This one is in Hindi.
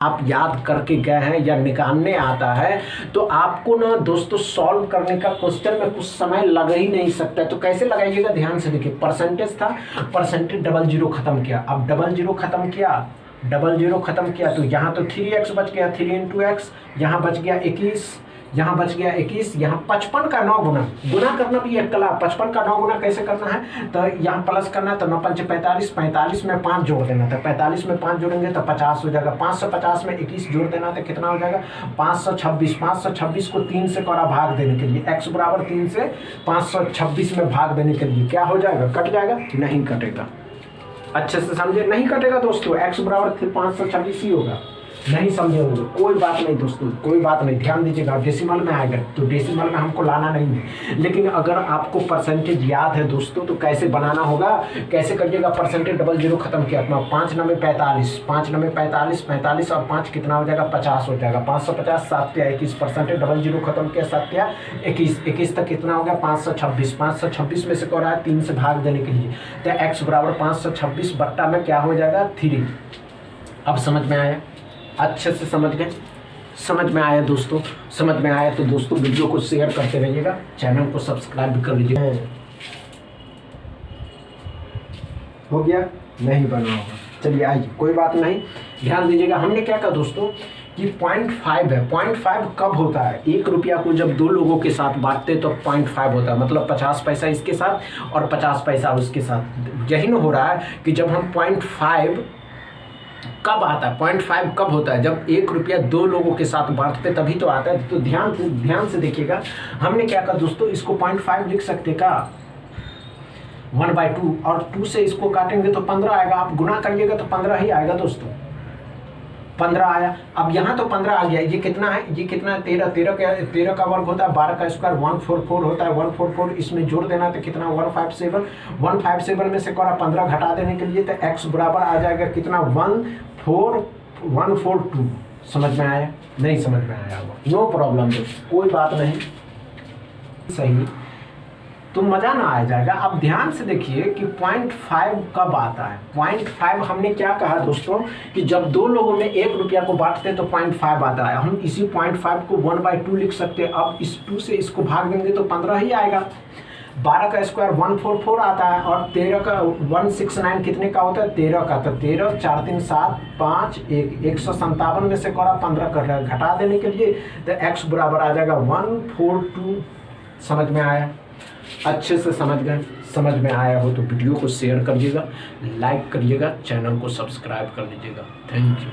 आप याद करके गए हैं या निकालने आता है तो आपको ना दोस्तों सॉल्व करने का क्वेश्चन में कुछ समय लग ही नहीं सकता है। तो कैसे लगाइएगा, ध्यान से देखिए। परसेंटेज था, परसेंटेज डबल जीरो खत्म किया, अब डबल जीरो खत्म किया, डबल जीरो खत्म किया तो यहाँ तो 3x बच गया, 3 इंटू एक्स, यहाँ बच गया 21, यहाँ बच गया 21, यहाँ 55 का 9 गुना, गुना करना भी एक कला। 55 का 9 गुना कैसे करना है, तो यहाँ प्लस करना है तो 9 पंच 45, 45 में 5 जोड़ देना था, 45 में 5 जोड़ेंगे तो 50 हो जाएगा, 550 में 21 जोड़ देना तो कितना हो जाएगा 526, 526 को 3 से करा भाग देने के लिए, x बराबर 3 से 526 में भाग देने के लिए क्या हो जाएगा, कट जाएगा, नहीं कटेगा। अच्छे से समझे, नहीं कटेगा दोस्तों, x बराबर 526 ही होगा। नहीं समझे होंगे, कोई बात नहीं दोस्तों, कोई बात नहीं, ध्यान दीजिएगा। डेसिमल में आएगा तो डेसिमल में हमको लाना नहीं है, लेकिन अगर आपको परसेंटेज याद है दोस्तों तो कैसे बनाना होगा, कैसे करिएगा। परसेंटेज डबल जीरो खत्म किया अपना, 5 9 45, 5 9 45, 45 और 5 कितना हो जाएगा 50 हो जाएगा, 550, 7 या 21, परसेंटेज डबल जीरो खत्म किया, 7 या 21, 21 तक कितना हो गया 526, 526 में से कर रहा है 3 से भाग देने के लिए, तो x बराबर 526 बट्टा में क्या हो जाएगा 3। अब समझ में आया, अच्छे से समझ गए, समझ में आया दोस्तों, समझ में आया तो दोस्तों वीडियो को शेयर करते रहिएगा, चैनल को सब्सक्राइब भी कर लीजिएगा। हो गया, नहीं बना होगा, चलिए आइए, कोई बात नहीं, ध्यान दीजिएगा। हमने क्या कहा दोस्तों कि 0.5 है, 0.5 कब होता है, 1 रुपया को जब 2 लोगों के साथ बांटते तो 0.5 होता है, मतलब 50 पैसा इसके साथ और 50 पैसा उसके साथ। यही ना हो रहा है कि जब हम 0.5 कब आता है, 0.5 कब होता है, जब 1 रुपया 2 लोगों के साथ बांटते तभी तो आता है। तो ध्यान से देखिएगा, हमने क्या कहा दोस्तों, इसको 0.5 लिख सकते का 1/2 और 2 से इसको काटेंगे तो 15 आएगा, आप गुना करिएगा तो 15 ही आएगा दोस्तों, 15 आया। अब यहाँ तो 15 आ गया, ये कितना है, ये कितना है 13, 13 का वर्ग होता है, 12 का स्क्वायर 144 होता है, 144 इसमें जोड़ देना तो कितना 157, 157 में से करा 15 घटा देने के लिए तो x बराबर आ जाएगा कितना 14142। समझ में आया, नहीं समझ में आया होगा, नो प्रॉब्लम दोस्तों, कोई बात नहीं, सही तो मज़ा ना आ जाएगा। अब ध्यान से देखिए कि 0.5 कब आता है। 0.5 हमने क्या कहा दोस्तों कि जब 2 लोगों में 1 रुपया को बांटते तो 0.5 आता है। हम इसी 0.5 को 1/2 लिख सकते हैं। अब इस 2 से इसको भाग देंगे तो 15 ही आएगा। 12 का स्क्वायर 144 आता है और 13 का 169 कितने का होता है 13 का, तो 13 4 3 7 5 1 157 में से करा 15 कर रहा है, घटा देने के लिए तो x बराबर आ जाएगा 142। समझ में आया, अच्छे से समझ गए, समझ में आया हो तो वीडियो को शेयर करिएगा, लाइक करिएगा, चैनल को सब्सक्राइब कर लीजिएगा। Thank you.